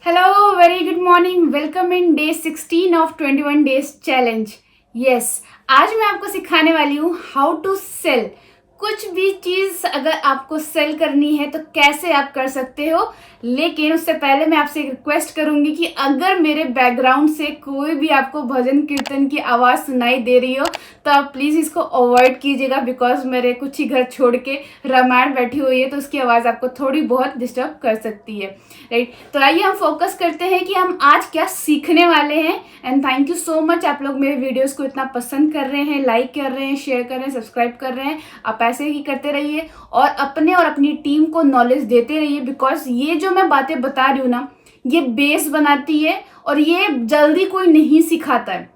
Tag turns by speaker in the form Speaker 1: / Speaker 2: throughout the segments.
Speaker 1: Hello, very good morning. Welcome in day 16 of 21 days challenge. Yes, आज मैं आपको सिखाने वाली हूँ हाउ टू सेल। कुछ भी चीज़ अगर आपको सेल करनी है तो कैसे आप कर सकते हो। लेकिन उससे पहले मैं आपसे एक रिक्वेस्ट करूंगी कि अगर मेरे बैकग्राउंड से कोई भी आपको भजन कीर्तन की आवाज़ सुनाई दे रही हो तो आप प्लीज़ इसको अवॉइड कीजिएगा, बिकॉज मेरे कुछ ही घर छोड़ के रामायण बैठी हुई है तो उसकी आवाज़ आपको थोड़ी बहुत डिस्टर्ब कर सकती है। राइट, तो आइए हम फोकस करते हैं कि हम आज क्या सीखने वाले हैं। And thank you so much, आप लोग मेरे वीडियोस को इतना पसंद कर रहे हैं, लाइक कर रहे हैं, शेयर कर रहे हैं, सब्सक्राइब कर रहे हैं। आप ऐसे ही करते रहिए और अपने और अपनी टीम को नॉलेज देते रहिए, बिकॉज ये जो मैं बातें बता रही हूँ ना, ये बेस बनाती है और ये जल्दी कोई नहीं सिखाता है।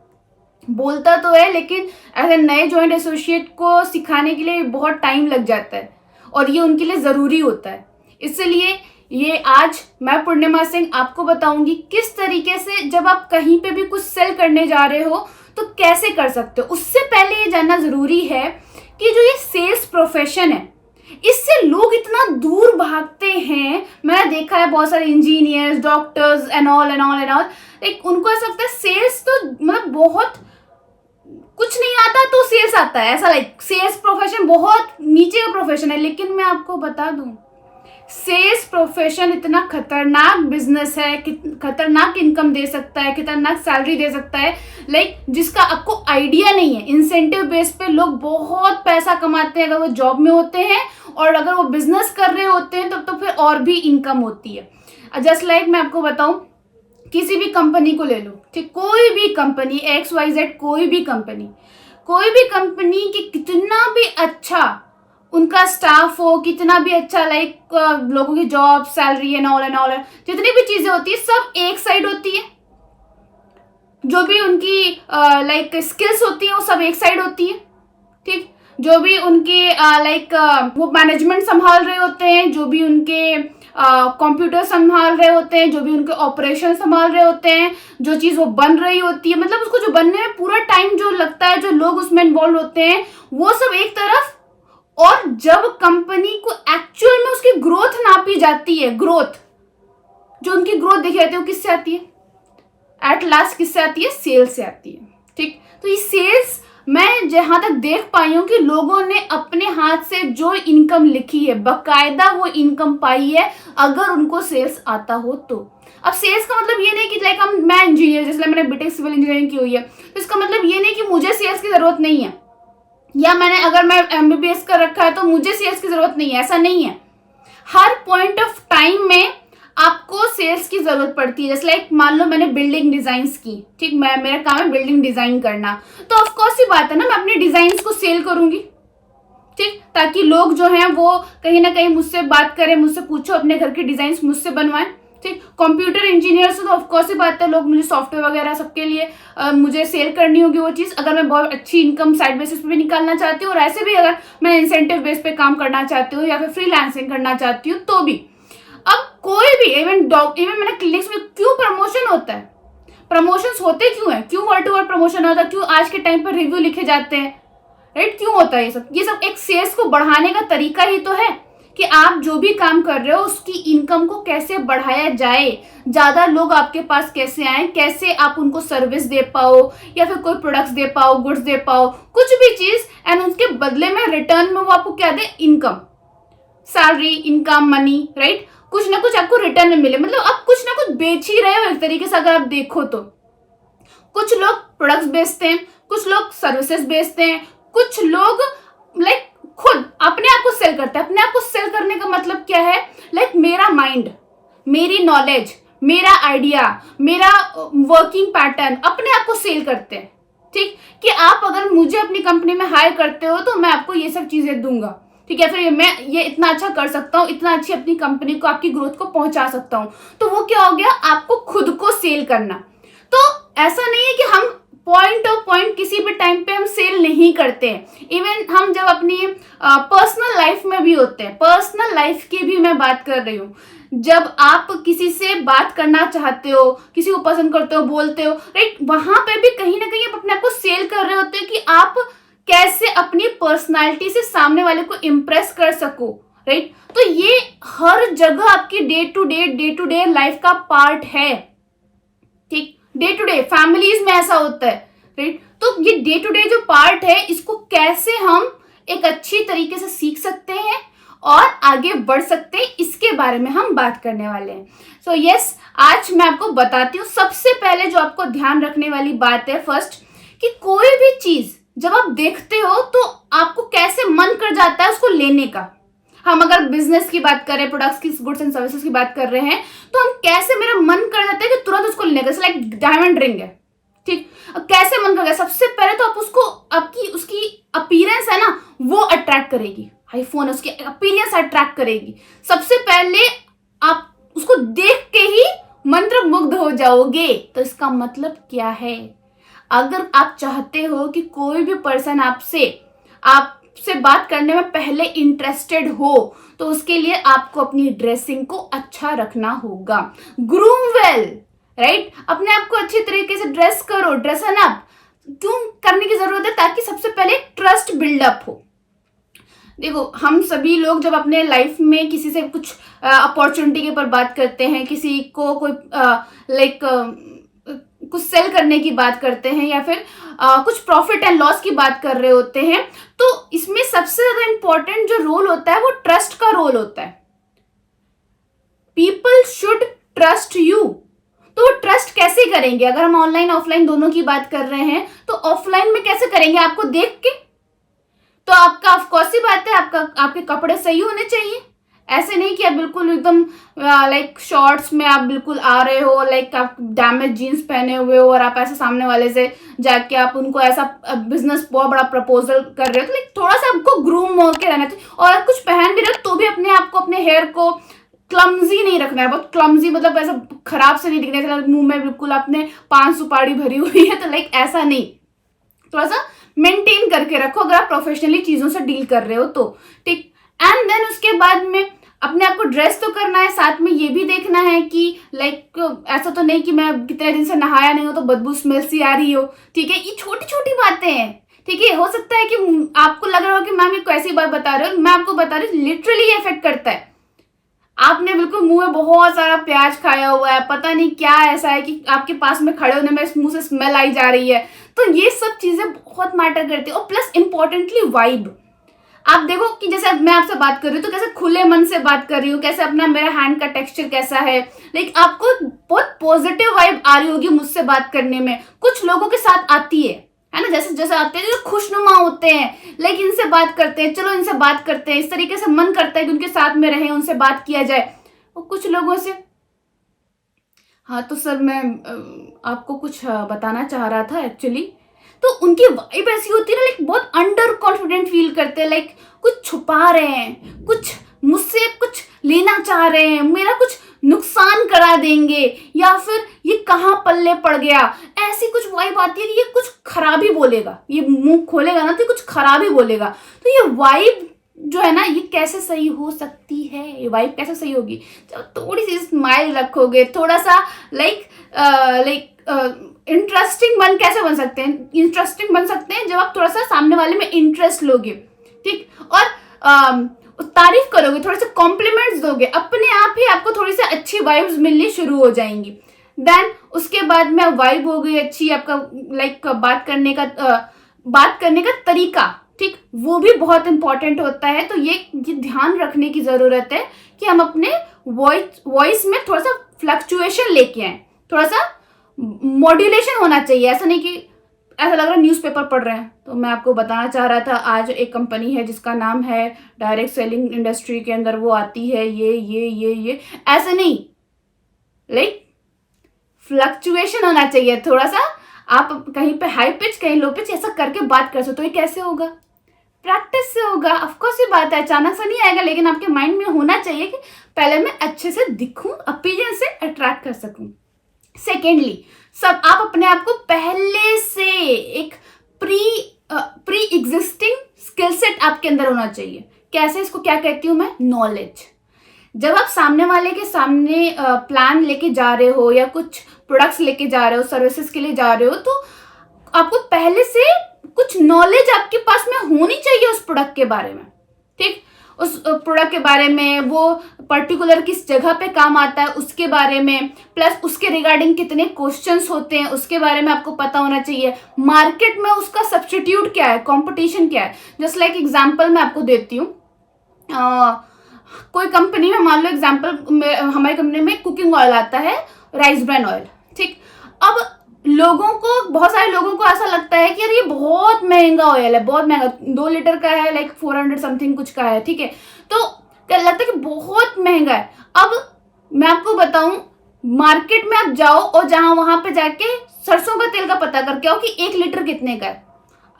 Speaker 1: बोलता तो है लेकिन ऐसे नए जॉइंट एसोसिएट को सिखाने के लिए बहुत टाइम लग जाता है और ये उनके लिए ज़रूरी होता है। इसलिए ये आज मैं पूर्णिमा सिंह आपको बताऊंगी किस तरीके से जब आप कहीं पे भी कुछ सेल करने जा रहे हो तो कैसे कर सकते हो। उससे पहले ये जानना ज़रूरी है कि जो ये सेल्स प्रोफेशन है इससे लोग इतना दूर भागते हैं। मैंने देखा है बहुत सारे engineers, doctors and all and all and all, like उनको ऐसा लगता है सेल्स तो मतलब बहुत कुछ नहीं आता तो सेल्स आता है, ऐसा लाइक सेल्स प्रोफेशन बहुत नीचे का प्रोफेशन है। लेकिन मैं आपको बता दूं, सेल्स प्रोफेशन इतना खतरनाक बिजनेस है, खतरनाक इनकम दे सकता है, खतरनाक सैलरी दे सकता है, लाइक जिसका आपको आइडिया नहीं है। इंसेंटिव बेस पे लोग बहुत पैसा कमाते हैं अगर वो जॉब में होते हैं, और अगर वो बिजनेस कर रहे होते हैं तो फिर और भी इनकम होती है। जस्ट लाइक मैं आपको बताऊं, किसी भी कंपनी को ले लो, ठीक, कोई भी कंपनी XYZ, कोई भी कंपनी की कितना भी अच्छा उनका स्टाफ हो, कितना भी अच्छा लाइक लोगों की जॉब, सैलरी एंड ऑल जितनी भी चीजें होती है सब एक साइड होती है। जो भी उनकी लाइक स्किल्स होती है वो सब एक साइड होती है, ठीक। जो भी उनके लाइक वो मैनेजमेंट संभाल रहे होते हैं, जो भी उनके कंप्यूटर संभाल रहे होते हैं, जो भी उनके ऑपरेशन संभाल रहे होते हैं, जो चीज़ वो बन रही होती है, मतलब उसको जो बनने में पूरा टाइम जो लगता है, जो लोग उसमें इन्वॉल्व होते हैं, वो सब एक तरफ। और जब कंपनी को एक्चुअल में उसकी ग्रोथ नापी जाती है, ग्रोथ जो उनकी ग्रोथ देखी जाती है वो किससे आती है? एट लास्ट किससे आती है? सेल्स से आती है, ठीक। तो ये सेल्स मैं जहां तक देख पाई हूं कि लोगों ने अपने हाथ से जो इनकम लिखी है, बकायदा वो इनकम पाई है अगर उनको सेल्स आता हो तो। अब सेल्स का मतलब ये नहीं कि लाइक मैं इंजीनियर, जैसे मैंने बीटेक सिविल इंजीनियरिंग की हुई है, तो इसका मतलब ये नहीं कि मुझे सेल्स की जरूरत नहीं है, या अगर मैं MBBS कर रखा है तो मुझे सेल्स की जरूरत नहीं है, ऐसा नहीं है। हर पॉइंट ऑफ टाइम में आपको सेल्स की जरूरत पड़ती है। जैसे लाइक मान लो मैंने बिल्डिंग डिजाइन्स की, ठीक, मेरा काम है बिल्डिंग डिजाइन करना, तो ऑफ कोर्स ही बात है ना, मैं अपने डिजाइन्स को सेल करूंगी, ठीक, ताकि लोग जो हैं वो कहीं ना कहीं मुझसे बात करें, मुझसे पूछो, अपने घर के डिजाइन्स मुझसे बनवाएं, ठीक। कंप्यूटर इंजीनियर से तो ऑफकोर्स ही बात है, लोग मुझे सॉफ्टवेयर वगैरह सबके लिए मुझे सेल करनी होगी वो चीज़, अगर मैं बहुत अच्छी इनकम साइड बेसिस पे भी निकालना चाहती हूँ, और ऐसे भी अगर मैं इंसेंटिव बेस पे काम करना चाहती हूँ या फिर फ्रीलांसिंग करना चाहती हूँ तो भी। अब कोई भी इवन मैंने क्लिनिक्स में क्यों प्रमोशन होता है, प्रमोशंस होते क्यों है, क्यों वर्ड टू वर्ड प्रमोशन होता है, क्यों आज के टाइम पर रिव्यू लिखे जाते हैं, राइट, क्यों होता है ये सब एक सेल्स को बढ़ाने का तरीका ही तो है कि आप जो भी काम कर रहे हो उसकी इनकम को कैसे बढ़ाया जाए, ज्यादा लोग आपके पास कैसे आए, कैसे आप उनको सर्विस दे पाओ या फिर कोई प्रोडक्ट्स दे पाओ, गुड्स दे पाओ, कुछ भी चीज, एंड उसके बदले में रिटर्न में वो आपको क्या दे, income, salary, income, money, right, कुछ ना कुछ आपको रिटर्न में मिले। मतलब आप कुछ ना कुछ बेच ही रहे हो एक तरीके से अगर आप देखो तो। कुछ लोग प्रोडक्ट्स बेचते हैं, कुछ लोग सर्विसेज बेचते हैं, कुछ लोग लाइक खुद अपने आप को सेल करते हैं। अपने आप को सेल करने का मतलब क्या है, लाइक मेरा माइंड, मेरी नॉलेज, मेरा आइडिया, मेरा वर्किंग पैटर्न, अपने आप को सेल करते हैं, ठीक, कि आप अगर मुझे अपनी कंपनी में हायर करते हो तो मैं आपको ये सब चीजें दूंगा, ठीक है, फिर मैं ये इतना अच्छा कर सकता हूँ, इतना अच्छी अपनी कंपनी को, आपकी ग्रोथ को पहुंचा सकता हूँ। तो वो क्या हो गया, आपको खुद को सेल करना। तो ऐसा नहीं है कि हम पॉइंट ऑफ पॉइंट किसी भी टाइम पे हम सेल नहीं करते हैं। इवन हम जब अपनी पर्सनल लाइफ में भी होते हैं, पर्सनल लाइफ की भी मैं बात कर रही हूँ, जब आप किसी से बात करना चाहते हो, किसी को पसंद करते हो, बोलते हो, राइट, वहां पे भी कहीं ना कहीं आप अपने आप को सेल कर रहे होते हो कि आप कैसे अपनी पर्सनालिटी से सामने वाले को इम्प्रेस कर सको, राइट। तो ये हर जगह आपकी डे टू डे लाइफ का पार्ट है, ठीक। डे टू डे फैमिलीज में ऐसा होता है, राइट। तो ये डे टू डे जो पार्ट है, इसको कैसे हम एक अच्छी तरीके से सीख सकते हैं और आगे बढ़ सकते हैं, इसके बारे में हम बात करने वाले हैं। सो यस, आज मैं आपको बताती हूँ। सबसे पहले जो आपको ध्यान रखने वाली बात है फर्स्ट, कि कोई भी चीज जब आप देखते हो तो आपको कैसे मन कर जाता है उसको लेने का। हम अगर बिजनेस की बात करें, प्रोडक्ट्स की, गुड्स एंड सर्विसेज की बात कर रहे हैं, तो हम कैसे, मेरा मन कर जाता है कि तुरंत उसको लेने का। लाइक डायमंड रिंग है, ठीक। अब कैसे मन कर गया, सबसे पहले तो आप उसको, आपकी उसकी अपीयरेंस है ना, वो अट्रैक्ट करेगी। आईफोन है, उसकी अपीयरेंस अट्रैक्ट करेगी। सबसे पहले आप उसको देख के ही मंत्र मुग्ध हो जाओगे। तो इसका मतलब क्या है, अगर आप चाहते हो कि कोई भी पर्सन आपसे बात करने में पहले इंटरेस्टेड हो, तो उसके लिए आपको अपनी ड्रेसिंग को अच्छा रखना होगा। Groom well, right. अपने आप को अच्छी तरीके से ड्रेस करो, ड्रेसन अप क्यों करने की जरूरत है, ताकि सबसे पहले ट्रस्ट बिल्डअप हो। देखो, हम सभी लोग जब अपने लाइफ में किसी से कुछ अपॉर्चुनिटी के ऊपर बात करते हैं, किसी को कोई कुछ सेल करने की बात करते हैं, या फिर कुछ प्रॉफिट एंड लॉस की बात कर रहे होते हैं, तो इसमें सबसे ज्यादा इंपॉर्टेंट जो रोल होता है वो ट्रस्ट का रोल होता है। People should trust you. तो वो ट्रस्ट कैसे करेंगे, अगर हम ऑनलाइन ऑफलाइन दोनों की बात कर रहे हैं, तो ऑफलाइन में कैसे करेंगे, आपको देख के। तो आपका ऑफकोर्स सी बात है, आपके कपड़े सही होने चाहिए। ऐसे नहीं कि आप बिल्कुल एकदम लाइक शॉर्ट्स में आप बिल्कुल आ रहे हो, लाइक आप डैमेज जीन्स पहने हुए हो, और आप ऐसे सामने वाले से जाके आप उनको ऐसा बिजनेस बहुत बड़ा प्रपोजल कर रहे हो। तो लाइक थोड़ा सा आपको ग्रूम होकर रहना चाहिए। और कुछ पहन भी रहे तो भी अपने आप को, अपने हेयर को क्लमजी नहीं रखना है। बहुत क्लमजी मतलब ऐसा खराब से नहीं दिखना चाहिए, मुंह में बिल्कुल आपने पान सुपारी भरी हुई है, तो लाइक ऐसा नहीं। थोड़ा सा मेंटेन करके रखो अगर आप प्रोफेशनली चीजों से डील कर रहे हो तो, ठीक। एंड देन उसके बाद में अपने आप को ड्रेस तो करना है, साथ में ये भी देखना है कि लाइक ऐसा तो नहीं कि मैं कितने दिन से नहाया नहीं हूं तो बदबू स्मेल सी आ रही हो, ठीक है। ये छोटी छोटी बातें हैं, ठीक है। हो सकता है कि आपको लग रहा हो कि मैम ये कैसी बात बता रहे हो, मैं आपको बता रही हूँ लिटरली इफेक्ट करता है। आपने बिल्कुल मुंह में बहुत सारा प्याज खाया हुआ है, पता नहीं क्या ऐसा है कि आपके पास में खड़े होने में मुंह से स्मेल आई जा रही है, तो ये सब चीजें बहुत मैटर करती है। और प्लस इंपॉर्टेंटली वाइब। आप देखो कि जैसे मैं आपसे बात कर रही हूँ तो कैसे खुले मन से बात कर रही हूँ, कैसे अपना मेरा हैंड का टेक्सचर कैसा है, लाइक आपको बहुत पॉजिटिव वाइब आ रही होगी मुझसे बात करने में। कुछ लोगों के साथ आती है ना, जैसे जैसे आते हैं जो खुशनुमा होते हैं, लाइक इनसे बात करते हैं, चलो इनसे बात करते हैं, इस तरीके से मन करता है कि उनके साथ में रहे, उनसे बात किया जाए। और कुछ लोगों से, हाँ तो सर मैं आपको कुछ बताना चाह रहा था एक्चुअली, तो उनकी वाइब ऐसी होती है ना, लाइक बहुत अंडर कॉन्फिडेंट फील करते हैं, लाइक कुछ छुपा रहे हैं, कुछ मुझसे कुछ लेना चाह रहे हैं, मेरा कुछ नुकसान करा देंगे, या फिर ये कहाँ पल्ले पड़ गया, ऐसी कुछ वाइब आती है कि ये कुछ खराबी बोलेगा, ये मुंह खोलेगा ना तो कुछ खराबी बोलेगा। तो ये वाइब जो है ना, ये कैसे सही हो सकती है, ये वाइब कैसे सही होगी, जब थोड़ी सी स्माइल रखोगे, थोड़ा सा इंटरेस्टिंग कैसे बन सकते हैं, इंटरेस्टिंग बन सकते हैं जब आप थोड़ा सा सामने वाले में इंटरेस्ट लोगे, ठीक। और तारीफ करोगे, थोड़े से कॉम्प्लीमेंट्स दोगे, अपने आप ही आपको थोड़ी सी अच्छी वाइब्स मिलनी शुरू हो जाएंगी। देन उसके बाद में वाइब हो गई अच्छी, आपका लाइक बात करने का तरीका, ठीक, वो भी बहुत इंपॉर्टेंट होता है। तो ये ध्यान रखने की जरूरत है कि हम अपने वॉइस में थोड़ा सा फ्लक्चुएशन लेके आए, थोड़ा सा मॉड्यूलेशन होना चाहिए। ऐसा नहीं कि ऐसा लग रहा है न्यूज़पेपर पढ़ रहे हैं। तो मैं आपको बताना चाह रहा था, आज एक कंपनी है जिसका नाम है डायरेक्ट सेलिंग इंडस्ट्री के अंदर वो आती है, ये ऐसे नहीं, लाइक फ्लक्चुएशन होना चाहिए थोड़ा सा। आप कहीं पे हाई पिच, कहीं लो पिच, ऐसा करके बात कर सकते हो। तो ये कैसे होगा, प्रैक्टिस से होगा। ऑफकोर्स ये बात है, अचानक से नहीं आएगा, लेकिन आपके माइंड में होना चाहिए कि पहले मैं अच्छे से दिखूं, अपीयरेंस से अट्रैक्ट कर सकूं। सेकेंडली, सब आप अपने आप को पहले से एक प्री एग्जिस्टिंग स्किल सेट आपके अंदर होना चाहिए। कैसे, इसको क्या कहती हूं मैं, नॉलेज। जब आप सामने वाले के सामने प्लान लेके जा रहे हो, या कुछ प्रोडक्ट्स लेके जा रहे हो, सर्विसेज के लिए जा रहे हो, तो आपको पहले से कुछ नॉलेज आपके पास में होनी चाहिए उस प्रोडक्ट के बारे में, ठीक। उस प्रोडक्ट के बारे में, वो पर्टिकुलर किस जगह पे काम आता है उसके बारे में, प्लस उसके रिगार्डिंग कितने क्वेश्चंस होते हैं उसके बारे में आपको पता होना चाहिए। मार्केट में उसका सब्स्टिट्यूट क्या है, कंपटीशन क्या है। जस्ट लाइक एग्जांपल मैं आपको देती हूँ, कोई कंपनी में मान लो एग्जांपल हमारी कंपनी में कुकिंग ऑयल आता है, राइस ब्रान ऑयल, ठीक। अब लोगों को, बहुत सारे लोगों को ऐसा लगता है कि यार ये बहुत महंगा ऑयल है, बहुत महंगा, 2 लीटर का है, लाइक 400 समथिंग कुछ का है, ठीक है। तो क्या लगता है कि बहुत महंगा है। अब मैं आपको बताऊं, मार्केट में आप जाओ और वहां पे जाके सरसों का तेल का पता करके आओ कि 1 लीटर कितने का है।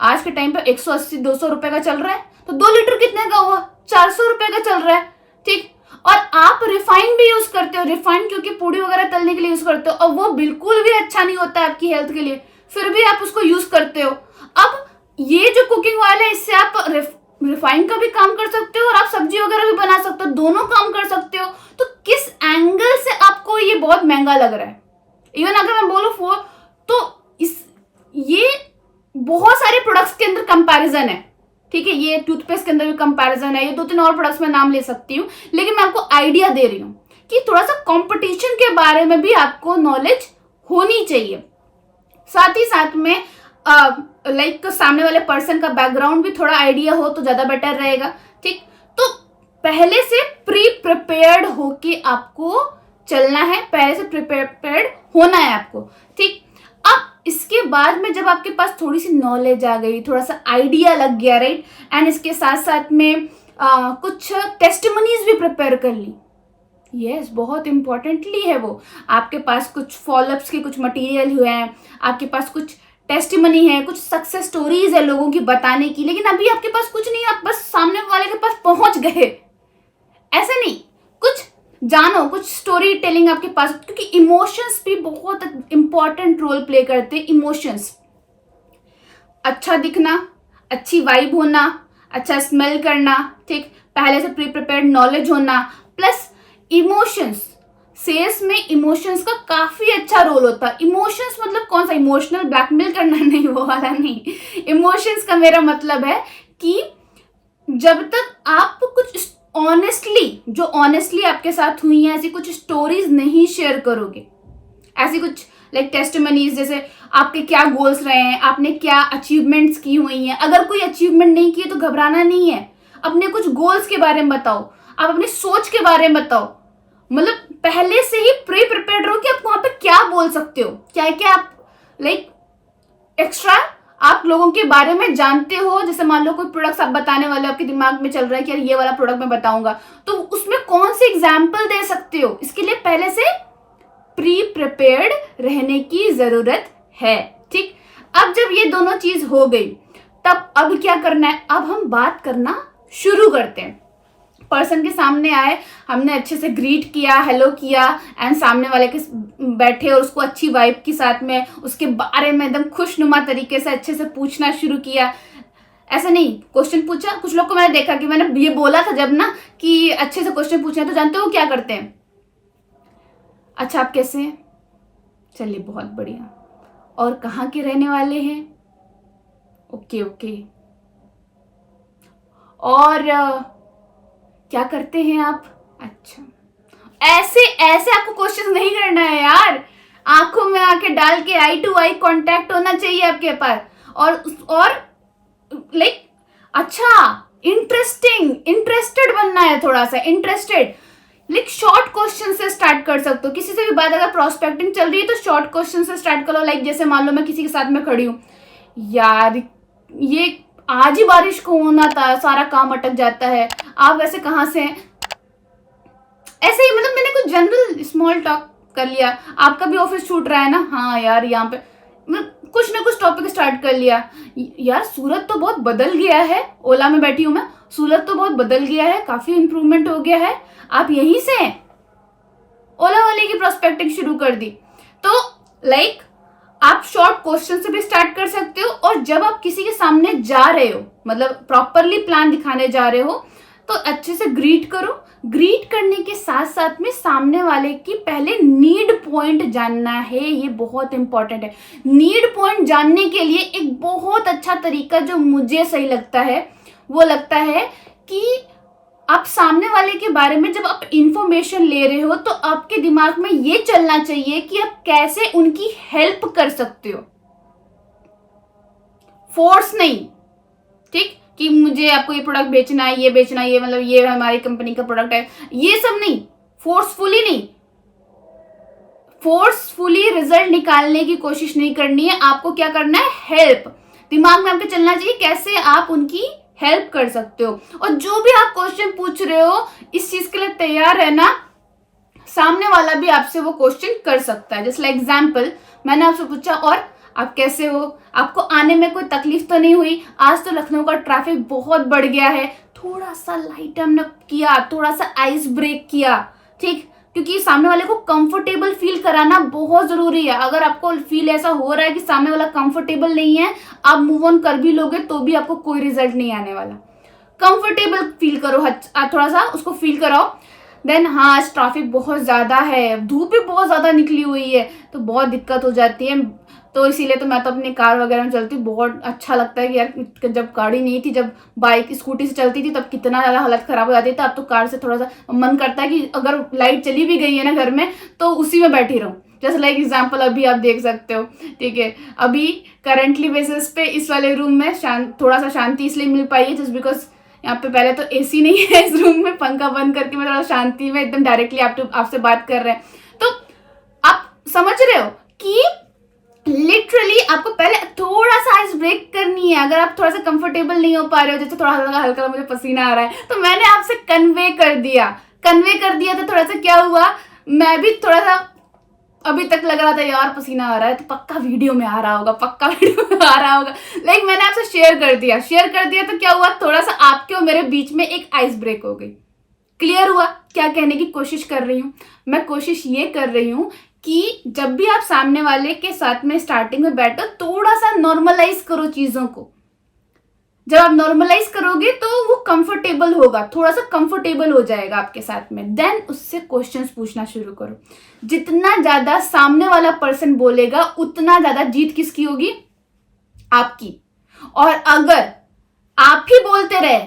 Speaker 1: आज के टाइम पे 180-200 रुपए का चल रहा है, तो 2 लीटर कितने का हुआ, 400 रुपए का चल रहा है, ठीक। और आप रिफाइंड भी यूज करते हो, रिफाइंड क्योंकि पूड़ी वगैरह तलने के लिए यूज करते हो, और वो बिल्कुल भी अच्छा नहीं होता है आपकी हेल्थ के लिए, फिर भी आप उसको यूज करते हो। अब ये जो कुकिंग ऑयल है, इससे आप रिफाइंड का भी काम कर सकते हो और आप सब्जी वगैरह भी बना सकते हो, दोनों काम कर सकते हो। तो किस एंगल से आपको ये बहुत महंगा लग रहा है? इवन अगर मैं बोलूं तो ये बहुत सारे प्रोडक्ट्स के अंदर कंपैरिजन है, ठीक है। ये टूथपेस्ट के अंदर भी कंपैरिजन है, ये 2-3 और प्रोडक्ट्स में नाम ले सकती हूँ, लेकिन मैं आपको आइडिया दे रही हूँ कि थोड़ा सा कंपटीशन के बारे में भी आपको नॉलेज होनी चाहिए। साथ ही साथ में लाइक सामने वाले पर्सन का बैकग्राउंड भी थोड़ा आइडिया हो तो ज्यादा बेटर रहेगा, ठीक। तो पहले से प्री प्रिपेयर्ड होके आपको चलना है, पहले से प्रिपेयर्ड होना है आपको, ठीक। अब इसके बाद में जब आपके पास थोड़ी सी नॉलेज आ गई, थोड़ा सा आइडिया लग गया, राइट, एंड इसके साथ साथ में कुछ टेस्टिमनीज भी प्रिपेयर कर ली। यस, बहुत इंपॉर्टेंटली है वो। आपके पास कुछ फॉलोअप्स के कुछ मटेरियल हुए हैं, आपके पास कुछ टेस्टिमनी है, कुछ सक्सेस स्टोरीज है लोगों की बताने की, लेकिन अभी आपके पास कुछ नहीं, आप बस सामने वाले के पास पहुंच गए, ऐसा नहीं। कुछ जानो, कुछ स्टोरी टेलिंग आपके पास, क्योंकि इमोशंस भी बहुत इंपॉर्टेंट रोल प्ले करते हैं। इमोशंस, अच्छा दिखना, अच्छी वाइब होना, अच्छा स्मेल करना, ठीक, पहले से प्री प्रिपेयर्ड नॉलेज होना, प्लस इमोशंस। सेल्स में इमोशंस का काफी अच्छा रोल होता है। इमोशंस मतलब कौन सा, इमोशनल ब्लैकमेल करना नहीं, वो वाला नहीं। इमोशंस का मेरा मतलब है कि जब तक आप कुछ ऑनेस्टली, जो ऑनेस्टली आपके साथ हुई हैं, ऐसी कुछ स्टोरीज नहीं शेयर करोगे, ऐसी कुछ लाइक टेस्टिमनीज, जैसे आपके क्या गोल्स रहे हैं, आपने क्या अचीवमेंट्स की हुई हैं। अगर कोई अचीवमेंट नहीं की तो घबराना नहीं है, अपने कुछ गोल्स के बारे में बताओ, आप अपनी सोच के बारे में बताओ, मतलब पहले से ही प्री प्रिपेयर्ड रहो कि आप वहां पे क्या बोल सकते हो, क्या क्या आप लाइक एक्स्ट्रा आप लोगों के बारे में जानते हो। जैसे मान लो कोई प्रोडक्ट्स आप बताने वाले, आपके दिमाग में चल रहा है कि यार ये वाला प्रोडक्ट मैं बताऊंगा, तो उसमें कौन सी एग्जाम्पल दे सकते हो, इसके लिए पहले से प्री प्रिपेयर्ड रहने की जरूरत है, ठीक। अब जब ये दोनों चीज हो गई, तब अब क्या करना है, अब हम बात करना शुरू करते हैं। पर्सन के सामने आए, हमने अच्छे से ग्रीट किया, हेलो किया, एंड सामने वाले के बैठे और उसको अच्छी वाइब के साथ में उसके बारे में एकदम खुशनुमा तरीके से अच्छे से पूछना शुरू किया। ऐसा नहीं क्वेश्चन पूछा, कुछ लोग को मैंने देखा कि मैंने ये बोला था जब ना कि अच्छे से क्वेश्चन पूछना है, तो जानते हो क्या करते हैं, अच्छा आप कैसे हैं, चलिए बहुत बढ़िया, और कहाँ के रहने वाले हैं, ओके ओके, और क्या करते हैं आप, अच्छा। ऐसे ऐसे आपको क्वेश्चन नहीं करना है यार, आंखों में आंखें डाल के आई टू आई कांटेक्ट होना चाहिए आपके पास, और लाइक अच्छा इंटरेस्टेड बनना है, थोड़ा सा इंटरेस्टेड। लाइक शॉर्ट क्वेश्चन से स्टार्ट कर सकते हो, किसी से भी बात अगर प्रोस्पेक्टिंग चल रही है तो शॉर्ट क्वेश्चन से स्टार्ट करो। लाइक जैसे मान लो मैं किसी के साथ में खड़ी हूँ, यार ये आज ही बारिश को होना था, सारा काम अटक जाता है, आप वैसे कहाँ से हैं, ऐसे ही, मतलब मैंने कुछ जनरल स्मॉल टॉक कर लिया। आपका भी ऑफिस छूट रहा है ना, हाँ यार यहाँ पे, मतलब कुछ ना कुछ टॉपिक स्टार्ट कर लिया। यार सूरत तो बहुत बदल गया है, ओला में बैठी हूँ मैं, सूरत तो बहुत बदल गया है, काफी इंप्रूवमेंट हो गया है, आप यहीं से हैं, ओला वाले की प्रोस्पेक्टिंग शुरू कर दी। तो लाइक आप शॉर्ट क्वेश्चन से भी स्टार्ट कर सकते हो, और जब आप किसी के सामने जा रहे हो, मतलब प्रॉपरली प्लान दिखाने जा रहे हो, तो अच्छे से ग्रीट करो। ग्रीट करने के साथ साथ में सामने वाले की पहले नीड पॉइंट जानना है, ये बहुत इंपॉर्टेंट है। नीड पॉइंट जानने के लिए एक बहुत अच्छा तरीका जो मुझे सही लगता है, वो लगता है कि आप सामने वाले के बारे में जब आप इंफॉर्मेशन ले रहे हो तो आपके दिमाग में ये चलना चाहिए कि आप कैसे उनकी हेल्प कर सकते हो, फोर्स नहीं। ठीक, कि मुझे आपको ये प्रोडक्ट बेचना है, ये बेचना है, ये मतलब ये हमारी कंपनी का प्रोडक्ट है, ये सब नहीं, फोर्सफुली नहीं, फोर्सफुली रिजल्ट निकालने की कोशिश नहीं करनी है। आपको क्या करना है, हेल्प। दिमाग में आपके चलना चाहिए कैसे आप उनकी हेल्प कर सकते हो। और जो भी आप क्वेश्चन पूछ रहे हो इस चीज के लिए तैयार रहना, सामने वाला भी आपसे वो क्वेश्चन कर सकता है। जैसे लाइक एग्जाम्पल, मैंने आपसे पूछा और आप कैसे हो, आपको आने में कोई तकलीफ तो नहीं हुई, आज तो लखनऊ का ट्रैफिक बहुत बढ़ गया है, थोड़ा सा लाइटन अप किया, थोड़ा सा आइस ब्रेक किया। ठीक, क्योंकि सामने वाले को कंफर्टेबल फील कराना बहुत जरूरी है। अगर आपको फील ऐसा हो रहा है कि सामने वाला कंफर्टेबल नहीं है, आप मूव ऑन कर भी लोगे तो भी आपको कोई रिजल्ट नहीं आने वाला। कंफर्टेबल फील करो, थोड़ा सा उसको फील कराओ। देन हाँ, आज ट्रैफिक बहुत ज्यादा है, धूप भी बहुत ज्यादा निकली हुई है, तो बहुत दिक्कत हो जाती है, तो इसीलिए तो मैं तो अपनी कार वगैरह में चलती हूँ। बहुत अच्छा लगता है कि यार जब गाड़ी नहीं थी, जब बाइक स्कूटी से चलती थी तब कितना ज़्यादा हालत ख़राब हो जाती थी। अब तो कार से थोड़ा सा मन करता है कि अगर लाइट चली भी गई है ना घर में तो उसी में बैठी रहूँ। जैसे लाइक एग्जाम्पल अभी आप देख सकते हो, ठीक है, अभी करंटली बेसिस पे इस वाले रूम में थोड़ा सा शांति इसलिए मिल पाई है जस्ट बिकॉज यहाँ पे पहले तो एसी नहीं है इस रूम में, पंखा बंद करके मैं थोड़ा शांति में एकदम डायरेक्टली आपसे बात कर रहे हैं। तो आप समझ रहे हो कि लिटरली आपको पहले थोड़ा सा आइस ब्रेक करनी है। अगर आप थोड़ा सा कंफर्टेबल नहीं हो पा रहे हो, जैसे थोड़ा हल्का हल्का मुझे पसीना आ रहा है, तो मैंने आपसे कन्वे कर दिया तो थोड़ा सा क्या हुआ, मैं भी थोड़ा सा अभी तक लग रहा था यार पसीना आ रहा है तो पक्का वीडियो में आ रहा होगा, लाइक मैंने आपसे शेयर कर दिया तो क्या हुआ, थोड़ा सा आपके और मेरे बीच में एक आइस ब्रेक हो गई। क्लियर हुआ क्या कहने की कोशिश कर रही हूँ मैं? कोशिश ये कर रही हूँ कि जब भी आप सामने वाले के साथ में स्टार्टिंग में बैठो, थोड़ा सा नॉर्मलाइज करो चीजों को। जब आप नॉर्मलाइज करोगे तो वो कंफर्टेबल होगा, थोड़ा सा कंफर्टेबल हो जाएगा आपके साथ में। देन उससे क्वेश्चंस पूछना शुरू करो। जितना ज्यादा सामने वाला पर्सन बोलेगा उतना ज्यादा जीत किसकी होगी? आपकी। और अगर आप ही बोलते रहे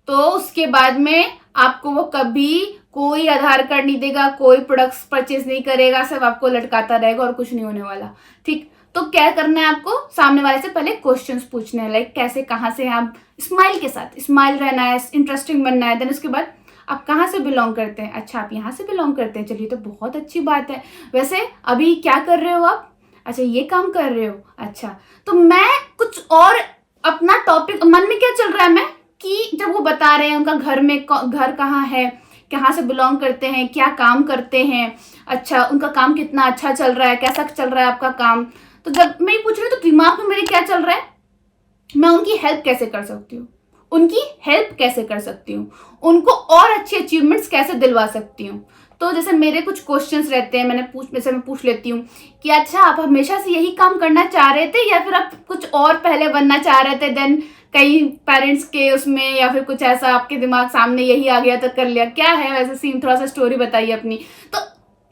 Speaker 1: तो उसके बाद में आपको वो कभी कोई आधार कार्ड नहीं देगा, कोई प्रोडक्ट्स परचेज नहीं करेगा, सब आपको लटकाता रहेगा और कुछ नहीं होने वाला। ठीक, तो क्या करना है आपको? सामने वाले से पहले क्वेश्चंस पूछने हैं, लाइक कैसे, कहाँ से, आप स्माइल के साथ, स्माइल रहना है, इंटरेस्टिंग बनना है। देन उसके बाद आप कहाँ से बिलोंग करते हैं? अच्छा, आप यहाँ से बिलोंग करते हैं, चलिए तो बहुत अच्छी बात है। वैसे अभी क्या कर रहे हो आप? अच्छा, ये काम कर रहे हो, अच्छा। तो मैं कुछ और अपना टॉपिक, मन में क्या चल रहा है मैं, कि जब वो बता रहे हैं उनका घर कहाँ है, कहाँ से बिलोंग करते हैं, क्या काम करते हैं, अच्छा उनका काम कितना अच्छा चल रहा है, कैसा चल रहा है आपका काम, तो जब मैं ये पूछ रही हूँ तो दिमाग में मेरे क्या चल रहा है, मैं उनकी हेल्प कैसे कर सकती हूँ, उनको और अच्छी अचीवमेंट्स कैसे दिलवा सकती हूँ। तो जैसे मेरे कुछ क्वेश्चंस रहते हैं, मैं पूछ लेती हूँ कि अच्छा आप हमेशा से यही काम करना चाह रहे थे या फिर आप कुछ और पहले बनना चाह रहे थे, देन कई पेरेंट्स के उसमें या फिर कुछ ऐसा आपके दिमाग सामने यही आ गया तो कर लिया, क्या है वैसे सीन, थोड़ा सा स्टोरी बताइए अपनी। तो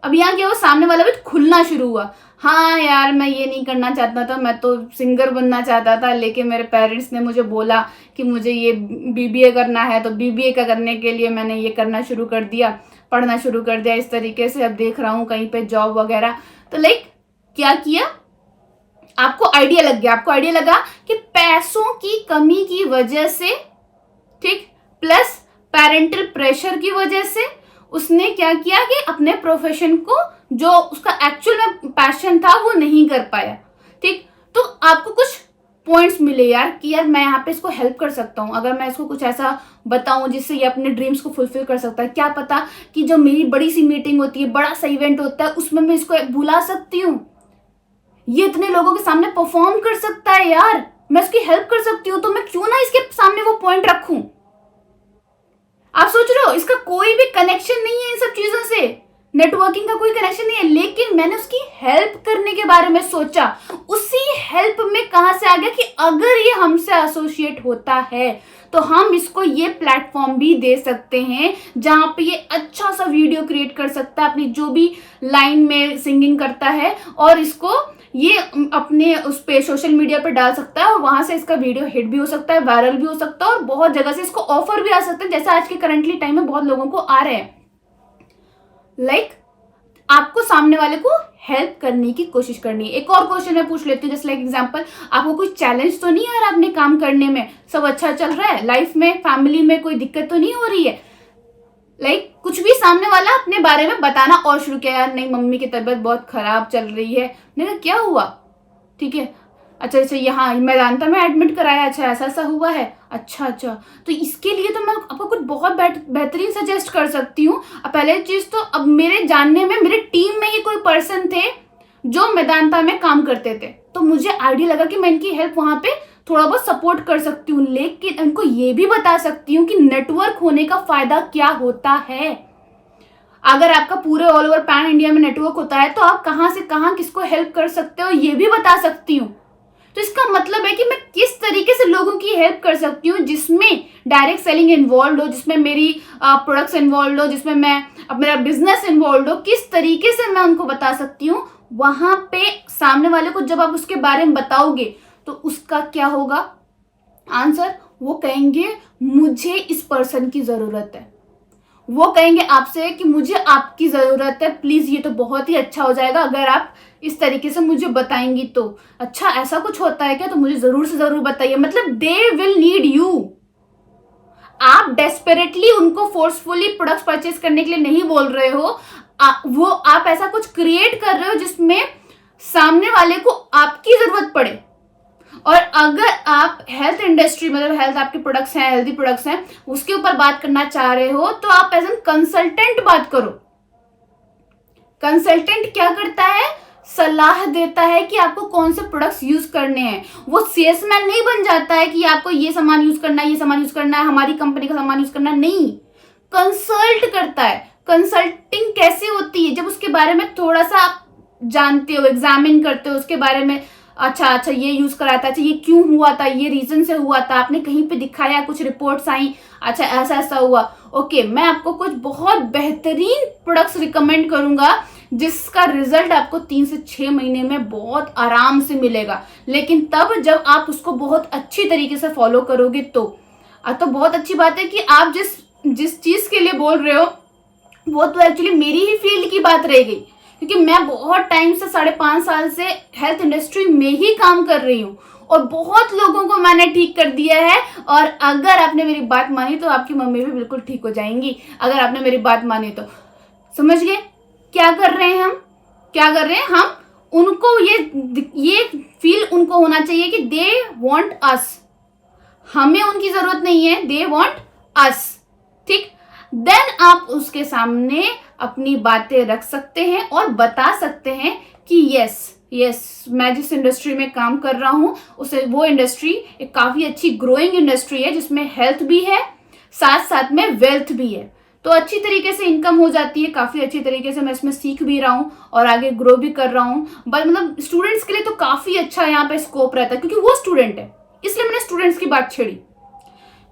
Speaker 1: अब यहाँ क्या हुआ, सामने वाला भी खुलना शुरू हुआ, हाँ यार मैं ये नहीं करना चाहता था, मैं तो सिंगर बनना चाहता था, लेकिन मेरे पेरेंट्स ने मुझे बोला कि मुझे ये बीबीए करना है, तो बीबीए का करने के लिए मैंने ये करना शुरू कर दिया, पढ़ना शुरू कर दिया इस तरीके से, अब देख रहा हूँ कहीं पे जॉब वगैरह। तो लाइक क्या किया, आपको आइडिया लगा कि पैसों की कमी की वजह से, ठीक, प्लस पेरेंटल प्रेशर की वजह से उसने क्या किया कि अपने प्रोफेशन को, जो उसका एक्चुअल में पैशन था, वो नहीं कर पाया। ठीक, तो आपको कुछ पॉइंट्स मिले यार कि यार मैं यहाँ पे इसको हेल्प कर सकता हूँ, अगर मैं इसको कुछ ऐसा बताऊं जिससे ये अपने ड्रीम्स को फुलफिल कर सकता है, क्या पता कि जो मेरी बड़ी सी मीटिंग होती है, बड़ा सा इवेंट होता है, उसमें मैं इसको बुला सकती हूँ, ये इतने लोगों के सामने परफॉर्म कर सकता है यार, मैं इसकी हेल्प कर सकती हूँ, तो मैं क्यों ना इसके सामने वो पॉइंट रखूं। आप सोच रहे हो इसका कोई भी कनेक्शन नहीं है इन सब चीजों से, नेटवर्किंग का कोई कनेक्शन नहीं है, लेकिन मैंने उसकी हेल्प करने के बारे में सोचा। उसी हेल्प में कहां से आ गया कि अगर ये हमसे एसोसिएट होता है तो हम इसको ये प्लेटफॉर्म भी दे सकते हैं जहां पे ये अच्छा सा वीडियो क्रिएट कर सकता है, अपनी जो भी लाइन में सिंगिंग करता है, और इसको ये अपने उस पे सोशल मीडिया पे डाल सकता है और वहां से इसका वीडियो हिट भी हो सकता है, वायरल भी हो सकता है और बहुत जगह से इसको ऑफर भी आ सकते हैं, जैसे आज के करंटली टाइम में बहुत लोगों को आ रहे हैं। लाइक आपको सामने वाले को हेल्प करने की कोशिश करनी है। एक और क्वेश्चन मैं पूछ लेती हूँ, जैसे लाइक एग्जांपल, आपको कोई चैलेंज तो नहीं आ रहा अपने काम करने में, सब अच्छा चल रहा है, लाइफ में फैमिली में कोई दिक्कत तो नहीं हो रही है। लाइक कुछ भी सामने वाला अपने बारे में बताना और शुरू किया, यार नहीं मम्मी की तबीयत बहुत खराब चल रही है। मैंने कहा क्या हुआ, ठीक है, अच्छा अच्छा यहाँ मैदानता में एडमिट कराया, अच्छा ऐसा ऐसा हुआ है, अच्छा, तो इसके लिए तो मैं आपको कुछ बहुत बेहतरीन सजेस्ट कर सकती हूँ। पहले चीज तो अब मेरे जानने में मेरे टीम में ही कोई पर्सन थे जो मैदानता में काम करते थे, तो मुझे आइडिया लगा कि मैं इनकी हेल्प वहां पे थोड़ा बहुत सपोर्ट कर सकती हूँ, लेकिन उनको ये भी बता सकती हूँ कि नेटवर्क होने का फायदा क्या होता है। अगर आपका पूरे ऑल ओवर पैन इंडिया में नेटवर्क होता है तो आप कहाँ से कहाँ किसको हेल्प कर सकते हो ये भी बता सकती हूँ। तो इसका मतलब है कि मैं किस तरीके से लोगों की हेल्प कर सकती हूँ, जिसमें डायरेक्ट सेलिंग इन्वॉल्व हो, जिसमें मेरी प्रोडक्ट्स इन्वॉल्व हो, जिसमें मेरा बिजनेस इन्वॉल्व हो, किस तरीके से मैं उनको बता सकती हूँ। वहां पे सामने वाले को जब आप उसके बारे में बताओगे तो उसका क्या होगा आंसर, वो कहेंगे मुझे इस पर्सन की जरूरत है, वो कहेंगे आपसे कि मुझे आपकी जरूरत है, प्लीज ये तो बहुत ही अच्छा हो जाएगा अगर आप इस तरीके से मुझे बताएंगी तो। अच्छा ऐसा कुछ होता है क्या, तो मुझे जरूर से जरूर बताइए। मतलब दे विल नीड यू। आप डेस्परेटली उनको फोर्सफुली प्रोडक्ट्स परचेज करने के लिए नहीं बोल रहे हो, वो आप ऐसा कुछ क्रिएट कर रहे हो जिसमें सामने वाले को आपकी जरूरत पड़े। और अगर आप हेल्थ इंडस्ट्री, मतलब हेल्थ आपके प्रोडक्ट्स हैं, हेल्दी प्रोडक्ट्स हैं, उसके ऊपर बात करना चाह रहे हो तो आप एज एन कंसल्टेंट बात करो। कंसल्टेंट क्या करता है, सलाह देता है कि आपको कौन से प्रोडक्ट्स यूज करने हैं। वो सेल्समैन नहीं बन जाता है कि आपको ये सामान यूज करना है, ये सामान यूज करना है, हमारी कंपनी का सामान यूज करना, नहीं, कंसल्ट करता है। कंसल्टिंग कैसे होती है, जब उसके बारे में थोड़ा सा आप जानते हो, एग्जामिन करते हो उसके बारे में, अच्छा ये यूज करा था, अच्छा ये क्यों हुआ था, ये रीजन से हुआ था, आपने कहीं पे दिखाया, कुछ रिपोर्ट्स आई, अच्छा ऐसा ऐसा हुआ, ओके मैं आपको कुछ बहुत बेहतरीन प्रोडक्ट्स रिकमेंड करूंगा जिसका रिजल्ट आपको 3 से 6 महीने में बहुत आराम से मिलेगा। लेकिन तब जब आप उसको बहुत अच्छी तरीके से फॉलो करोगे तो बहुत अच्छी बात है कि आप जिस चीज के लिए बोल रहे हो वो तो एक्चुअली मेरी ही फील्ड की बात रह गई, क्योंकि मैं बहुत टाइम से 5.5 साल से हेल्थ इंडस्ट्री में ही काम कर रही हूँ और बहुत लोगों को मैंने ठीक कर दिया है। और अगर आपने मेरी बात मानी तो आपकी मम्मी भी बिल्कुल ठीक हो जाएंगी, अगर आपने मेरी बात मानी तो। समझ गए क्या कर रहे हैं हम, क्या कर रहे हैं हम, उनको ये फील उनको होना चाहिए कि दे वांट अस, हमें उनकी जरूरत नहीं है, दे वांट अस, ठीक। देन आप उसके सामने अपनी बातें रख सकते हैं और बता सकते हैं कि यस मैं जिस इंडस्ट्री में काम कर रहा हूं उसे, वो इंडस्ट्री एक काफी अच्छी ग्रोइंग इंडस्ट्री है जिसमें हेल्थ भी है, साथ साथ में वेल्थ भी है, तो अच्छी तरीके से इनकम हो जाती है, काफी अच्छी तरीके से मैं इसमें सीख भी रहा हूँ और आगे ग्रो भी कर रहा हूँ। बट मतलब स्टूडेंट्स के लिए तो काफी अच्छा यहाँ पे स्कोप रहता है, क्योंकि वो स्टूडेंट है, इसलिए मैंने स्टूडेंट्स की बात छेड़ी।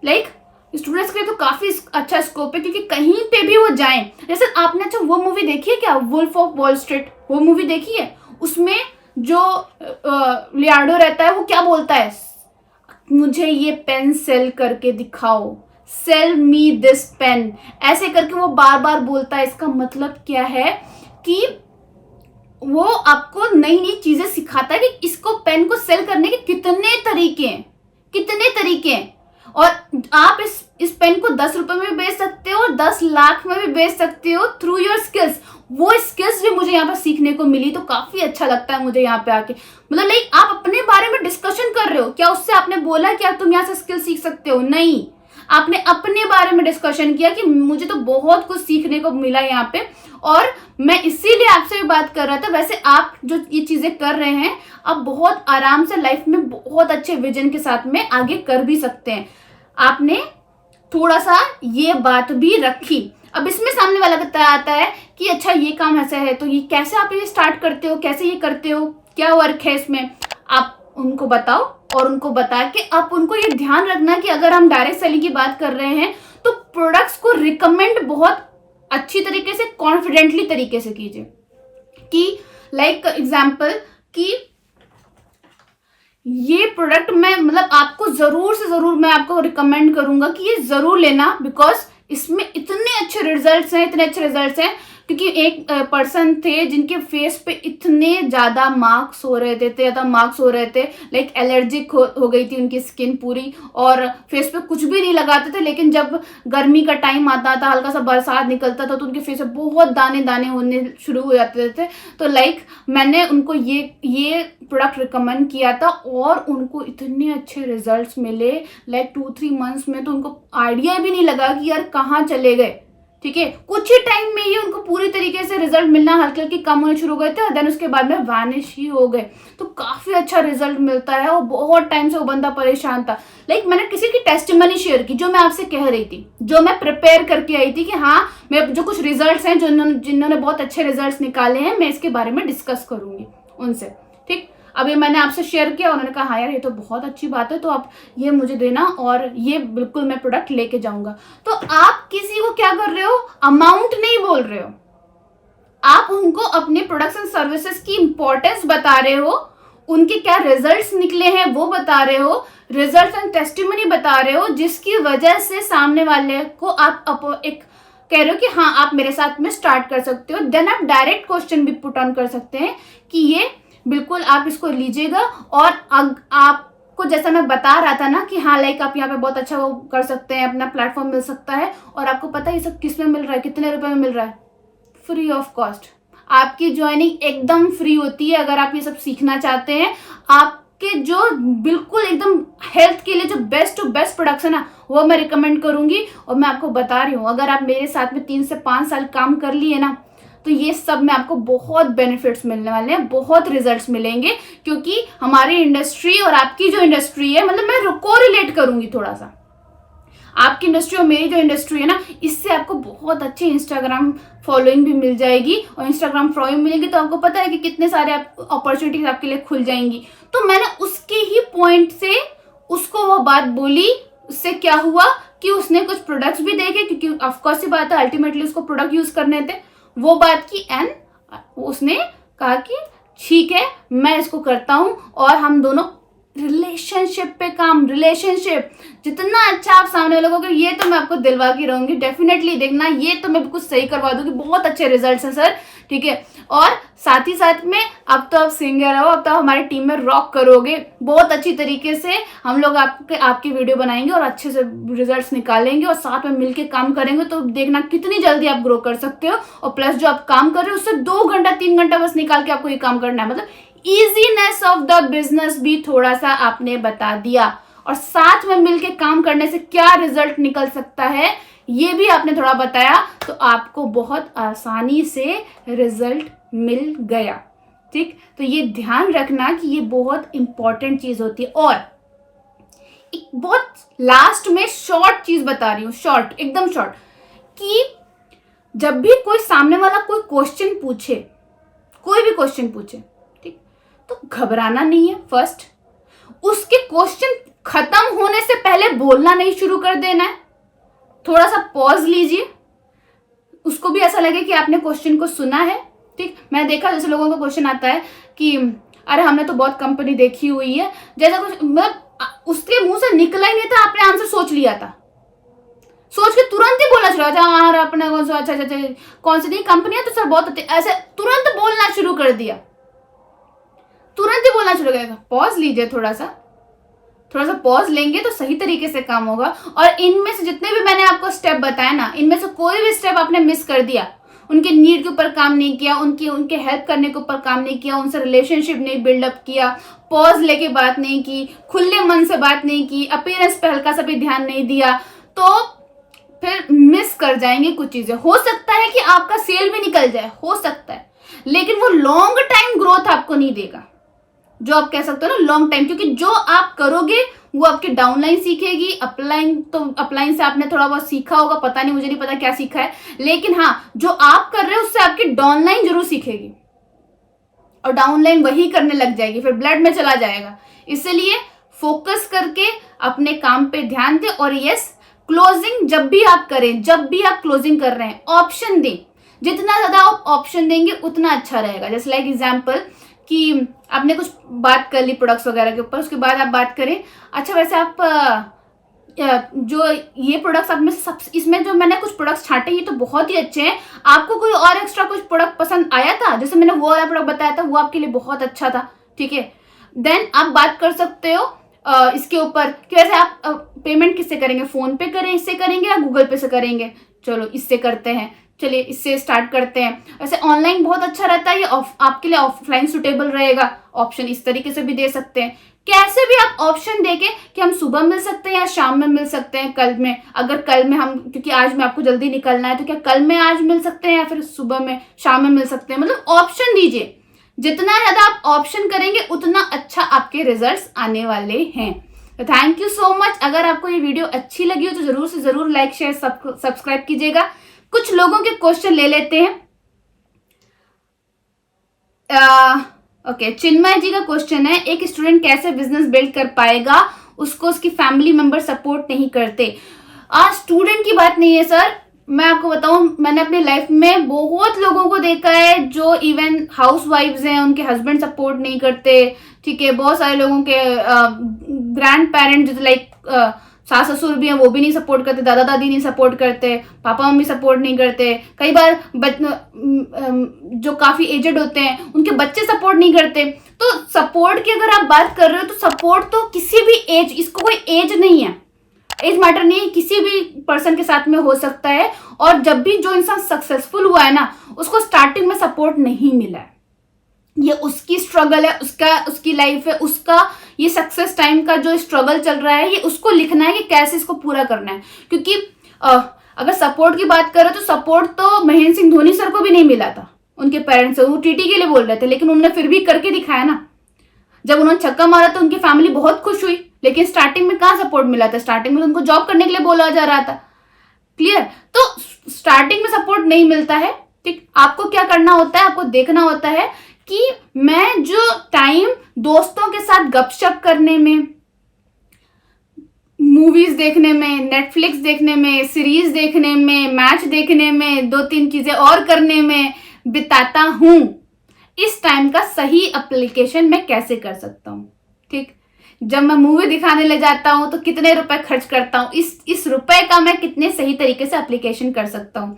Speaker 1: लाइक स्टूडेंट्स के लिए तो काफी अच्छा स्कोप है, क्योंकि कहीं पे भी वो जाएं, जैसे आपने अच्छा वो मूवी देखी है क्या, वुल्फ ऑफ वॉल स्ट्रीट, वो मूवी देखी है, उसमें जो लियार्डो रहता है वो क्या बोलता है, मुझे ये पेन सेल करके दिखाओ, सेल मी दिस पेन, ऐसे करके वो बार बार बोलता है। इसका मतलब क्या है कि वो आपको नई नई चीजें सिखाता है कि इसको, पेन को सेल करने के कितने तरीके हैं और आप इस पेन को 10 रुपए में भी बेच सकते हो और 10 लाख में भी बेच सकते हो थ्रू योर स्किल्स। वो स्किल्स भी मुझे यहाँ पर सीखने को मिली, तो काफी अच्छा लगता है मुझे यहाँ पे आके। मतलब लाइक आप अपने बारे में डिस्कशन कर रहे हो, क्या उससे आपने बोला कि तुम यहाँ से स्किल सीख सकते हो, नहीं, आपने अपने बारे में डिस्कशन किया कि मुझे तो बहुत कुछ सीखने को मिला यहाँ पे और मैं इसीलिए आपसे भी बात कर रहा था। वैसे आप जो ये चीजें कर रहे हैं आप बहुत आराम से लाइफ में बहुत अच्छे विजन के साथ में आगे कर भी सकते हैं। आपने थोड़ा सा ये बात भी रखी। अब इसमें सामने वाला आता है कि अच्छा ये काम ऐसा है, तो ये कैसे आप ये स्टार्ट करते हो, कैसे ये करते हो, क्या वर्क है इसमें, आप उनको बताओ और उनको बता के आप उनको ये ध्यान रखना कि अगर हम डायरेक्ट सेलिंग की बात कर रहे हैं तो प्रोडक्ट्स को रिकमेंड बहुत अच्छी तरीके से, कॉन्फिडेंटली तरीके से कीजिए। कि लाइक एग्जाम्पल कि ये प्रोडक्ट मैं मतलब आपको जरूर से जरूर मैं आपको रिकमेंड करूंगा कि ये जरूर लेना, बिकॉज इसमें इतने अच्छे रिजल्ट्स हैं क्योंकि एक पर्सन थे जिनके फेस पे इतने ज्यादा मार्क्स हो रहे थे, लाइक एलर्जिक हो गई थी उनकी स्किन पूरी, और फेस पे कुछ भी नहीं लगाते थे, लेकिन जब गर्मी का टाइम आता था, हल्का सा बरसात निकलता था, तो उनके फेस पे बहुत दाने दाने होने शुरू हो जाते थे। तो लाइक मैंने उनको ये प्रोडक्ट रिकमेंड किया था और उनको इतने अच्छे रिजल्ट्स मिले, लाइक 2-3 मंथ्स में तो उनको आइडिया भी नहीं लगा कि यार कहाँ चले गए। ठीक है, कुछ ही टाइम में ही उनको पूरी तरीके से रिजल्ट मिलना हल्के हल्के कम होने शुरू हो गए थे, और देन उसके बाद में वैनिश ही हो गए। तो काफी अच्छा रिजल्ट मिलता है, और बहुत टाइम से वो बंदा परेशान था। लाइक मैंने किसी की टेस्टिमनी शेयर की, जो मैं आपसे कह रही थी, जो मैं प्रिपेयर करके आई थी कि हाँ मैं जो कुछ रिजल्ट्स हैं जिन्होंने बहुत अच्छे रिजल्ट्स निकाले हैं, मैं इसके बारे में डिस्कस करूंगी उनसे। ठीक, अभी मैंने आपसे शेयर किया, उन्होंने कहा हाँ यार ये तो बहुत अच्छी बात है, तो आप ये मुझे देना और ये बिल्कुल मैं प्रोडक्ट लेके जाऊंगा। तो आप किसी को क्या कर रहे हो, अमाउंट नहीं बोल रहे हो, आप उनको अपने प्रोडक्ट्स एंड सर्विसेज की इंपॉर्टेंस बता रहे हो, उनके क्या रिजल्ट्स निकले हैं वो बता रहे हो, रिजल्ट्स एंड टेस्टिमनी बता रहे हो, जिसकी वजह से सामने वाले को आप एक कह रहे हो कि हाँ आप मेरे साथ में स्टार्ट कर सकते हो। देन आप डायरेक्ट क्वेश्चन भी पुट ऑन कर सकते हैं कि ये बिल्कुल आप इसको लीजिएगा, और आपको जैसा मैं बता रहा था ना कि हाँ लाइक आप यहाँ पे बहुत अच्छा वो कर सकते हैं, अपना प्लेटफॉर्म मिल सकता है, और आपको पता है ये सब किस में मिल रहा है, कितने रुपए में मिल रहा है, फ्री ऑफ कॉस्ट। आपकी ज्वाइनिंग एकदम फ्री होती है अगर आप ये सब सीखना चाहते हैं। आपके जो बिल्कुल एकदम हेल्थ के लिए जो बेस्ट टू बेस्ट प्रोडक्ट्स है ना, वो मैं रिकमेंड करूंगी, और मैं आपको बता रही हूँ अगर आप मेरे साथ में 3 से 5 साल काम कर लिए ना, तो ये सब में आपको बहुत बेनिफिट्स मिलने वाले हैं, बहुत रिजल्ट्स मिलेंगे, क्योंकि हमारी इंडस्ट्री और आपकी जो इंडस्ट्री है, मतलब मैं कोरिलेट करूंगी थोड़ा सा, आपकी इंडस्ट्री और मेरी जो इंडस्ट्री है ना, इससे आपको बहुत अच्छी इंस्टाग्राम फॉलोइंग भी मिल जाएगी, और इंस्टाग्राम फॉलोइंग मिलेगी तो आपको पता है कि कितने सारे अपॉर्चुनिटीज आपके लिए खुल जाएंगी। तो मैंने उसके ही पॉइंट से उसको वो बात बोली, उससे क्या हुआ कि उसने कुछ प्रोडक्ट्स भी देखे, क्योंकि ऑफकोर्स ये बात है अल्टीमेटली उसको प्रोडक्ट यूज करने थे, वो बात की, एंड उसने कहा कि ठीक है मैं इसको करता हूं, और हम दोनों रिलेशनशिप पे काम, रिलेशनशिप जितना अच्छा आप सामने लगोगे, ये तो मैं आपको दिलवा के रहूंगी, डेफिनेटली देखना, ये तो मैं बिल्कुल सही करवा दूंगी, बहुत अच्छे रिजल्ट्स हैं सर। ठीक है, और साथ ही साथ में अब तो आप सिंगर हो, अब तो हमारी टीम में रॉक करोगे, बहुत अच्छी तरीके से हम लोग आपकी वीडियो बनाएंगे और अच्छे से रिजल्ट्स निकालेंगे, और साथ में मिलके काम करेंगे, तो देखना कितनी जल्दी आप ग्रो कर सकते हो। और प्लस जो आप काम कर रहे हो उससे 2 घंटा 3 घंटा बस निकाल के आपको ये काम करना है, मतलब इजीनेस ऑफ द बिजनेस भी थोड़ा सा आपने बता दिया, और साथ में मिलके काम करने से क्या रिजल्ट निकल सकता है ये भी आपने थोड़ा बताया, तो आपको बहुत आसानी से रिजल्ट मिल गया। ठीक, तो ये ध्यान रखना कि ये बहुत इंपॉर्टेंट चीज होती है। और एक बहुत लास्ट में शॉर्ट चीज बता रही हूँ, शॉर्ट, एकदम शॉर्ट, कि जब भी कोई सामने वाला कोई क्वेश्चन पूछे, कोई भी क्वेश्चन पूछे, ठीक, तो घबराना नहीं है। फर्स्ट उसके क्वेश्चन खत्म होने से पहले बोलना नहीं शुरू कर देना है, थोड़ा सा पॉज लीजिए, उसको भी ऐसा लगे कि आपने क्वेश्चन को सुना है। ठीक, मैंने देखा जैसे लोगों का क्वेश्चन आता है कि अरे हमने तो बहुत कंपनी देखी हुई है, जैसा कुछ, मतलब उसके मुंह से निकला ही नहीं था, आपने आंसर सोच लिया था, सोच के तुरंत ही बोलना शुरू हो जाता, हाँ अपने कौन सा अच्छा कौन सी नई कंपनी है तो सर बहुत अच्छी, ऐसे तुरंत बोलना शुरू कर दिया, तुरंत ही बोलना शुरू करेगा। पॉज लीजिए, थोड़ा सा पॉज लेंगे तो सही तरीके से काम होगा। और इनमें से जितने भी मैंने आपको स्टेप बताया ना, इनमें से कोई भी स्टेप आपने मिस कर दिया, उनके नीड के ऊपर काम नहीं किया, उनके हेल्प करने के ऊपर काम नहीं किया, उनसे रिलेशनशिप नहीं बिल्डअप किया, पॉज लेके बात नहीं की, खुले मन से बात नहीं की, अपीयरेंस पे हल्का सा भी ध्यान नहीं दिया, तो फिर मिस कर जाएंगे कुछ चीजें। हो सकता है कि आपका सेल भी निकल जाए, हो सकता है, लेकिन वो लॉन्ग टाइम ग्रोथ आपको नहीं देगा, जो आप कह सकते हो ना लॉन्ग टाइम, क्योंकि जो आप करोगे वो आपकी डाउनलाइन सीखेगी, अपलाइन तो अपलाइन से आपने थोड़ा बहुत सीखा होगा, पता नहीं, मुझे नहीं पता क्या सीखा है, लेकिन हाँ जो आप कर रहे हो उससे आपकी डाउनलाइन जरूर सीखेगी, और डाउनलाइन वही करने लग जाएगी, फिर ब्लड में चला जाएगा। इसलिए फोकस करके अपने काम पे ध्यान दें। और यस, क्लोजिंग जब भी आप करें, जब भी आप क्लोजिंग कर रहे हैं, ऑप्शन दें, जितना ज्यादा आप ऑप्शन देंगे उतना अच्छा रहेगा। जैसे लाइक एग्जाम्पल कि आपने कुछ बात कर ली प्रोडक्ट्स वगैरह के ऊपर, उसके बाद आप बात करें अच्छा वैसे आप जो ये प्रोडक्ट्स आप में सब इसमें जो मैंने कुछ प्रोडक्ट्स छांटे ये तो बहुत ही अच्छे हैं, आपको कोई और एक्स्ट्रा कुछ प्रोडक्ट पसंद आया था, जैसे मैंने वो वाला प्रोडक्ट बताया था वो आपके लिए बहुत अच्छा था, ठीक है। देन आप बात कर सकते हो इसके ऊपर कि वैसे आप पेमेंट किससे करेंगे, फोन पे करें इससे करेंगे या गूगल पे से करेंगे, चलो इससे करते हैं, चलिए इससे स्टार्ट करते हैं। वैसे ऑनलाइन बहुत अच्छा रहता है, ये आपके लिए ऑफलाइन सुटेबल रहेगा, ऑप्शन इस तरीके से भी दे सकते हैं। कैसे भी आप ऑप्शन देके कि हम सुबह मिल सकते हैं या शाम में मिल सकते हैं, कल में, अगर कल में हम, क्योंकि आज में आपको जल्दी निकलना है तो क्या कल में आज मिल सकते हैं या फिर सुबह में शाम में मिल सकते हैं, मतलब ऑप्शन दीजिए। जितना ज्यादा आप ऑप्शन करेंगे उतना अच्छा आपके रिजल्ट्स आने वाले हैं। तो थैंक यू सो मच। अगर आपको ये वीडियो अच्छी लगी हो तो जरूर से जरूर लाइक शेयर सब्सक्राइब कीजिएगा। कुछ लोगों के क्वेश्चन ले लेते हैं। ओके, चिन्मय जी का क्वेश्चन है, एक स्टूडेंट कैसे बिजनेस बिल्ड कर पाएगा, उसको उसकी फैमिली मेंबर सपोर्ट नहीं करते। आज स्टूडेंट की बात नहीं है सर, मैं आपको बताऊं मैंने अपनी लाइफ में बहुत लोगों को देखा है जो इवन हाउस वाइफ्स हैं, उनके हस्बैंड सपोर्ट नहीं करते, ठीक है। बहुत सारे लोगों के ग्रैंड पेरेंट्स जो लाइक सास ससुर भी हैं वो भी नहीं सपोर्ट करते, दादा दादी नहीं सपोर्ट करते, पापा मम्मी सपोर्ट नहीं करते, कई बार जो काफी एजेड होते हैं उनके बच्चे सपोर्ट नहीं करते। तो सपोर्ट की अगर आप बात कर रहे हो तो सपोर्ट तो किसी भी एज, इसको कोई एज नहीं है, एज मैटर नहीं है, किसी भी पर्सन के साथ में हो सकता है। और जब भी जो इंसान सक्सेसफुल हुआ है ना, उसको स्टार्टिंग में सपोर्ट नहीं मिला है, ये उसकी स्ट्रगल है, उसकी लाइफ है, उसका ये सक्सेस टाइम का जो स्ट्रगल चल रहा है ये उसको लिखना है कि कैसे इसको पूरा करना है। क्योंकि अगर सपोर्ट की बात करें तो सपोर्ट तो महेंद्र सिंह धोनी सर को भी नहीं मिला था उनके पेरेंट्स से, वो टीटी के लिए बोल रहे थे, लेकिन उन्होंने फिर भी करके दिखाया ना। जब उन्होंने छक्का मारा तो उनकी फैमिली बहुत खुश हुई, लेकिन स्टार्टिंग में कहाँ सपोर्ट मिला था, स्टार्टिंग में तो उनको जॉब करने के लिए बोला जा रहा था। क्लियर? तो स्टार्टिंग में सपोर्ट नहीं मिलता है, ठीक। आपको क्या करना होता है, आपको देखना होता है कि मैं जो टाइम दोस्तों के साथ गपशप करने में, मूवीज देखने में, नेटफ्लिक्स देखने में, सीरीज देखने में, मैच देखने में, 2-3 चीजें और करने में बिताता हूं, इस टाइम का सही एप्लीकेशन मैं कैसे कर सकता हूं, ठीक। जब मैं मूवी दिखाने ले जाता हूं तो कितने रुपए खर्च करता हूं, इस रुपए का मैं कितने सही तरीके से एप्लीकेशन कर सकता हूं,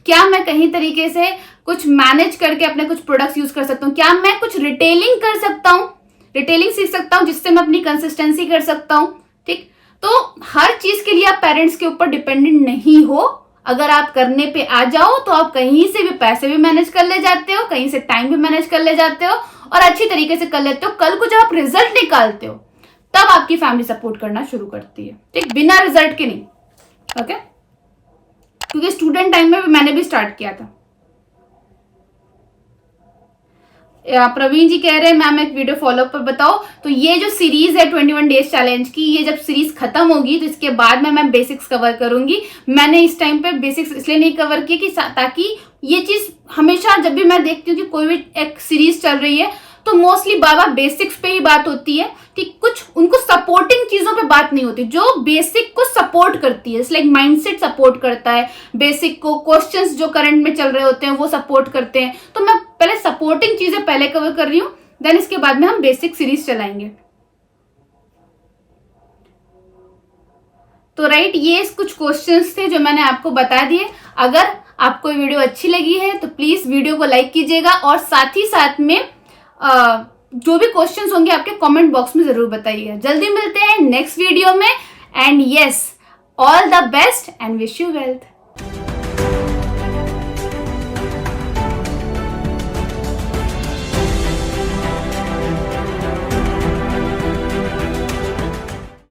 Speaker 1: क्या मैं कहीं तरीके से कुछ मैनेज करके अपने कुछ प्रोडक्ट्स यूज कर सकता हूँ, क्या मैं कुछ रिटेलिंग कर सकता हूँ, रिटेलिंग सीख सकता हूँ जिससे मैं अपनी कंसिस्टेंसी कर सकता हूँ, ठीक। तो हर चीज के लिए आप पेरेंट्स के ऊपर डिपेंडेंट नहीं हो। अगर आप करने पे आ जाओ तो आप कहीं से भी पैसे भी मैनेज कर ले जाते हो, कहीं से टाइम भी मैनेज कर ले जाते हो और अच्छी तरीके से कर लेते हो। कल को जब आप रिजल्ट निकालते हो तब आपकी फैमिली सपोर्ट करना शुरू करती है, ठीक, बिना रिजल्ट के नहीं। ओके, क्योंकि स्टूडेंट टाइम में मैंने भी स्टार्ट किया था। प्रवीण जी कह रहे हैं मैम एक वीडियो फॉलोअप पर बताओ। तो ये जो सीरीज है 21 डेज चैलेंज की, ये जब सीरीज खत्म होगी तो इसके बाद में मैं बेसिक्स कवर करूंगी। मैंने इस टाइम पे बेसिक्स इसलिए नहीं कवर किए कि ताकि ये चीज हमेशा जब भी मैं देखती हूँ कि कोई भी एक सीरीज चल रही है तो मोस्टली बाबा बेसिक्स पे ही बात होती है, ठीक। कुछ उनको सपोर्टिंग चीजों पे बात नहीं होती जो बेसिक को सपोर्ट करती है, लाइक माइंडसेट सपोर्ट करता है बेसिक को, क्वेश्चंस जो करंट में चल रहे होते हैं वो सपोर्ट करते हैं। तो मैं पहले सपोर्टिंग चीजें पहले कवर कर रही हूँ, देन इसके बाद में हम बेसिक सीरीज चलाएंगे। तो राइट, ये कुछ क्वेश्चंस थे जो मैंने आपको बता दिए। अगर आपको ये वीडियो अच्छी लगी है तो प्लीज वीडियो को लाइक कीजिएगा और साथ ही साथ में जो भी क्वेश्चंस होंगे आपके कमेंट बॉक्स में जरूर बताइएगा। जल्दी मिलते हैं नेक्स्ट वीडियो में and yes, all the best and wish you wealth.